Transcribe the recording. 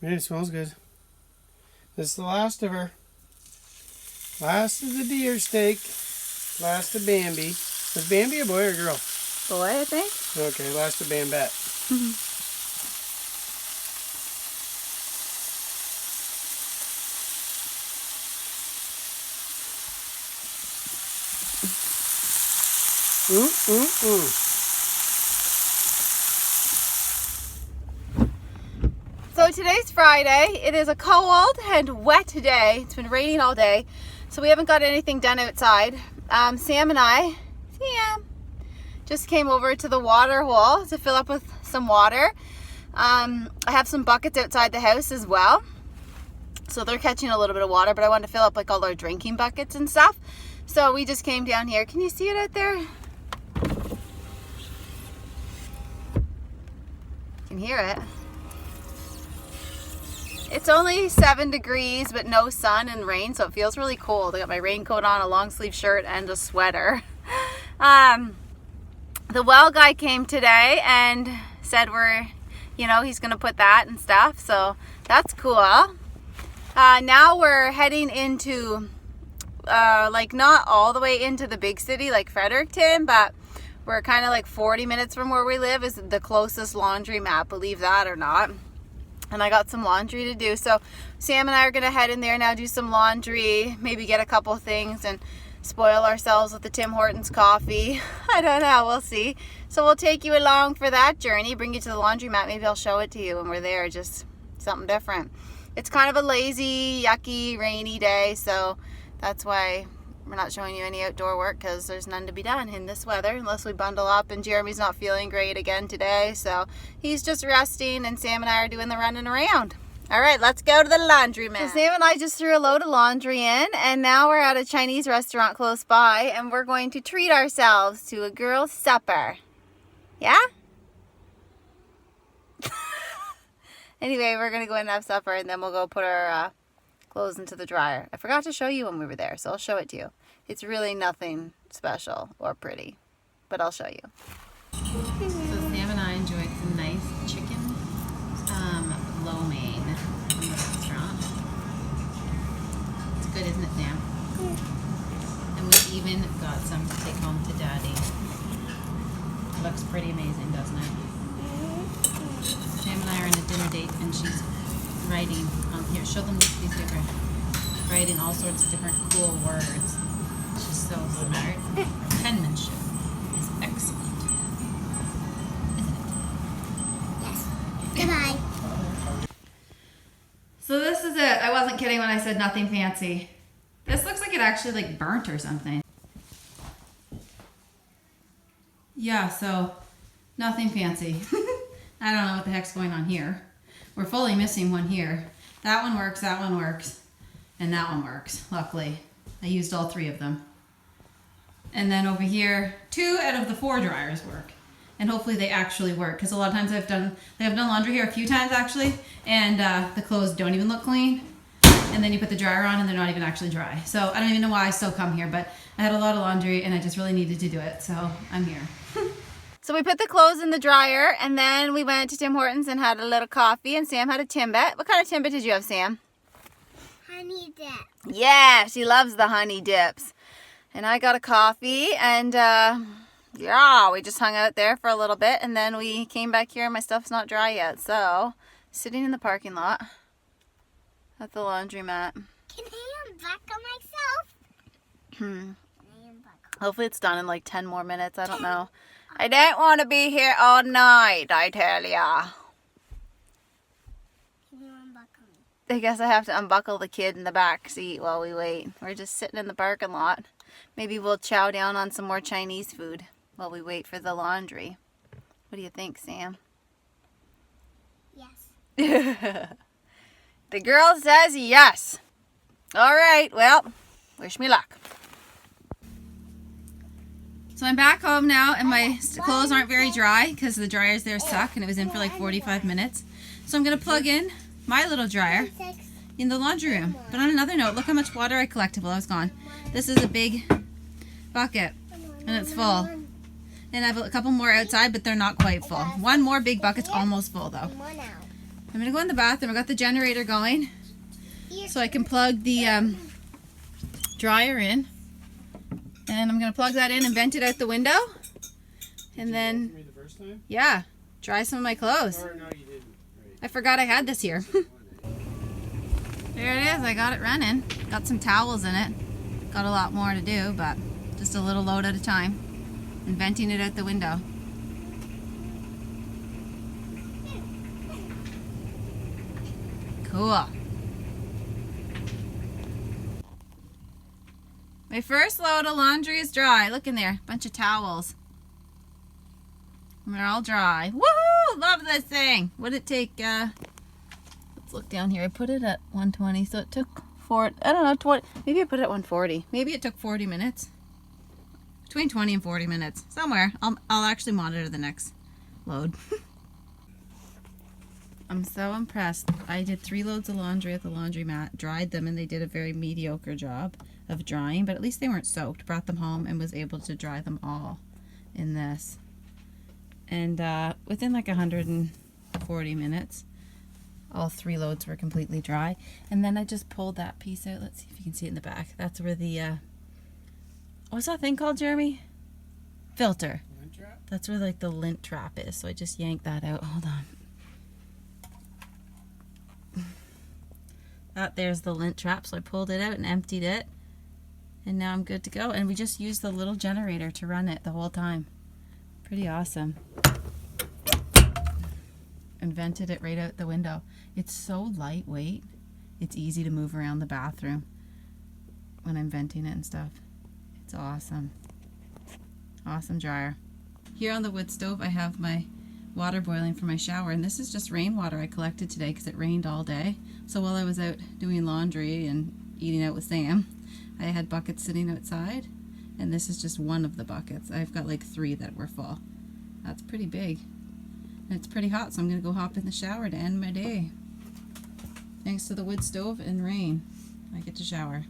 It smells good. This is the last of her. Last of the deer steak. Last of Bambi. Was Bambi a boy or a girl? Boy, I think. Okay, last of Bambette. So today's Friday. It is a cold and wet day. It's been raining all day, so we haven't got anything done outside. Sam and I just came over to the water hole to fill up with some water. I have some buckets outside the house as well, so they're catching a little bit of water, but I wanted to fill up like all our drinking buckets and stuff. So we just came down here. Can you see it out there? You can hear it. It's only 7 degrees, but no sun and rain, so it feels really cold. I got my raincoat on, a long sleeve shirt, and a sweater. The well guy came today and said he's gonna put that and stuff, so that's cool. Now we're heading into, like not all the way into the big city like Fredericton, but we're kind of like 40 minutes from where we live is the closest laundromat, believe that or not. And I got some laundry to do. So Sam and I are going to head in there now, do some laundry, maybe get a couple things and spoil ourselves with the Tim Hortons coffee. I don't know. We'll see. So we'll take you along for that journey, bring you to the laundromat. Maybe I'll show it to you when we're there, just something different. It's kind of a lazy, yucky, rainy day, so that's why we're not showing you any outdoor work, because there's none to be done in this weather unless we bundle up, and Jeremy's not feeling great again today, so he's just resting, and Sam and I are doing the running around. All right, let's go to the laundromat. So Sam and I just threw a load of laundry in, and now we're at a Chinese restaurant close by, and we're going to treat ourselves to a girl's supper. Yeah? Anyway, we're going to go in and have supper, and then we'll go put our clothes into the dryer. I forgot to show you when we were there, so I'll show it to you. It's really nothing special or pretty, but I'll show you. So Sam and I enjoyed some nice chicken lo mein from the restaurant. It's good, isn't it, Sam? Yeah. And we even got some to take home to Daddy. It looks pretty amazing, doesn't it? Sam and I are on a dinner date, and she's writing on here. Show them this piece of paper. Writing all sorts of different cool words. She's so smart. Her penmanship is excellent, isn't it? Yes. Goodbye. So this is it. I wasn't kidding when I said nothing fancy. This looks like it actually like burnt or something. Yeah, so nothing fancy. I don't know what the heck's going on here. We're fully missing one here. That one works, and that one works, luckily. I used all 3 of them. And then over here, 2 out of the 4 dryers work. And hopefully they actually work, because a lot of times they have done laundry here a few times actually, and the clothes don't even look clean. And then you put the dryer on and they're not even actually dry. So I don't even know why I still come here, but I had a lot of laundry and I just really needed to do it, so I'm here. So we put the clothes in the dryer, and then we went to Tim Hortons and had a little coffee, and Sam had a Timbit. What kind of Timbit did you have, Sam? Honey dip. Yeah, she loves the honey dips. And I got a coffee, and yeah, we just hung out there for a little bit, and then we came back here and my stuff's not dry yet. So, sitting in the parking lot at the laundromat. Can I unbuckle myself? Hopefully it's done in like 10 more minutes. I don't know. I don't want to be here all night, I tell ya. Can you unbuckle me? I guess I have to unbuckle the kid in the back seat while we wait. We're just sitting in the parking lot. Maybe we'll chow down on some more Chinese food while we wait for the laundry. What do you think, Sam? Yes. The girl says yes. All right, well, wish me luck. So I'm back home now, and my clothes aren't very dry because the dryers there suck, and it was in for like 45 minutes. So I'm going to plug in my little dryer in the laundry room. But on another note, look how much water I collected while I was gone. This is a big bucket, and it's full. And I have a couple more outside, but they're not quite full. One more big bucket's almost full, though. I'm gonna go in the bathroom. I got the generator going so I can plug the dryer in. And I'm gonna plug that in and vent it out the window. And then, For me the first time? yeah, dry some of my clothes. Or no, you didn't. Right. I forgot I had this here. There it is, I got it running. Got some towels in it. Got a lot more to do, but just a little load at a time. And venting it out the window. Cool. My first load of laundry is dry. Look in there, bunch of towels. And they're all dry. Woohoo! Love this thing. What did it take? Let's look down here. I put it at 120, so it took I don't know, 20. Maybe I put it at 140. Maybe it took 40 minutes. Between 20 and 40 minutes. Somewhere. I'll actually monitor the next load. I'm so impressed. I did 3 loads of laundry at the laundromat, dried them, and they did a very mediocre job of drying, but at least they weren't soaked. Brought them home and was able to dry them all in this. And within like 140 minutes, all 3 loads were completely dry. And then I just pulled that piece out. Let's see if you can see it in the back. That's where the, what's that thing called, Jeremy? Filter. Lint trap? That's where like the lint trap is. So I just yanked that out. Hold on. There's the lint trap. So I pulled it out and emptied it. And now I'm good to go. And we just used the little generator to run it the whole time. Pretty awesome. And vented it right out the window. It's so lightweight. It's easy to move around the bathroom when I'm venting it and stuff. It's awesome. Awesome dryer. Here on the wood stove I have my water boiling for my shower, and this is just rainwater I collected today because it rained all day. So while I was out doing laundry and eating out with Sam, I had buckets sitting outside, and this is just one of the buckets. I've got like 3 that were full. That's pretty big. And it's pretty hot, so I'm going to go hop in the shower to end my day. Thanks to the wood stove and rain, I get to shower.